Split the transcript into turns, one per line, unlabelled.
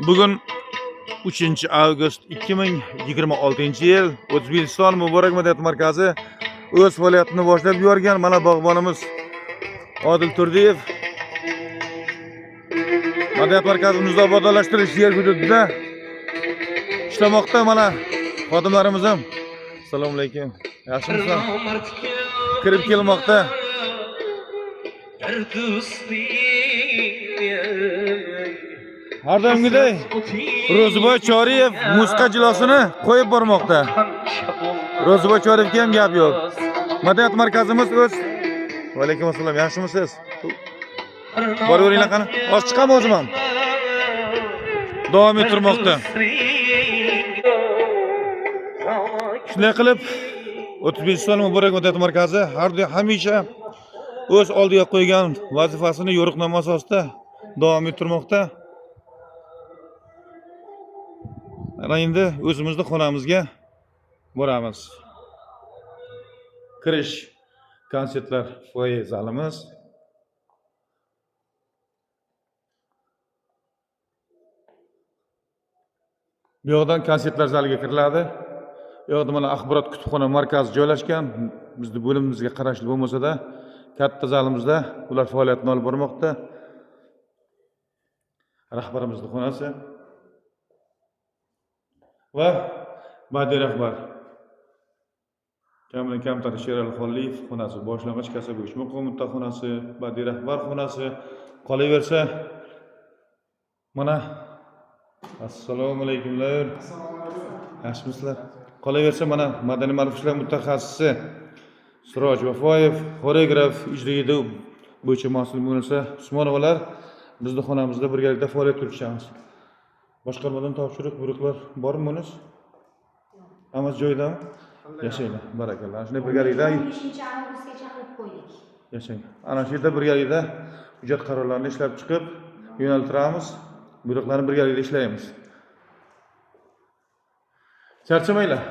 Bugün 3 avgust 2026-yil O'zbekiston Muborak Madaniyat markazi o'z faoliyatini boshlab yuborgan mana bog'bonimiz Odil Turdiyev Madaniyat markazimizni obodonlashtirish yer hududida ishlamoqda. Mana xodimlarimiz ham assalomu alaykum. Yaxshimisizlar? Kirib kelmoqda. Har doimgidek Ro'ziboy Choriyev musiqa jilosini qo'yib bormoqda. Ro'ziboy Choriyevga ham gap yo'q. Madaniyat markazimiz o'z. Va alaykum assalom. Yaxshimisiz? Boraveringlar qani. Oz chiqam o'zim ham. Davom ettirmoqda. Shunday qilib O'zbekiston Muborak Madaniyat markazi hamisha o'z oldiga qo'ygan vazifasini yo'riqnoma asosida davom ettirmoqda. Mana endi o'zimizning xonamizga boramiz. Kirish konsertlar foyer zalimiz. Bu yoqdan konsertlar zaliga kiriladi. Bu yoqda mana axborot kutubxona markazi joylashgan. Bizning bo'limimizga qarashli bo'lmasa-da, katta zalimizda ular faoliyatini olib bormoqda. Rahbarimizning xonasi va badiiy rahbar Kamil Kamtar Sherali Xoliyev xonasi, boshlang'ich kasaba uyushma qo'mitasi xonasi, badiiy rahbar xonasi. Qolaversa mana assalomu alaykumlar. Yaxshimisizlar? Qolaversa mana madaniy ma'rifat ishlar mutaxassisi Siroj Vafoyev, xoreograf, ijroiya bo'yicha mas'ul Munisa Usmonovalar bizning xonamizda birgalikda faoliyat yuritamiz. Boshqarmadan topshiriq, buyruqlar bormi Munis? Hammasi joyidami? Yashanglar, barakalloh. Shunday birgalikda
5-avgustgacha qilib qo'ydik.
Yashang. Ana shu yerda birgalikda hujjat qarorlarini ishlab chiqib, yo'naltiramiz. Buyruqlarni birgalikda ishlaymiz. Charchamanglar.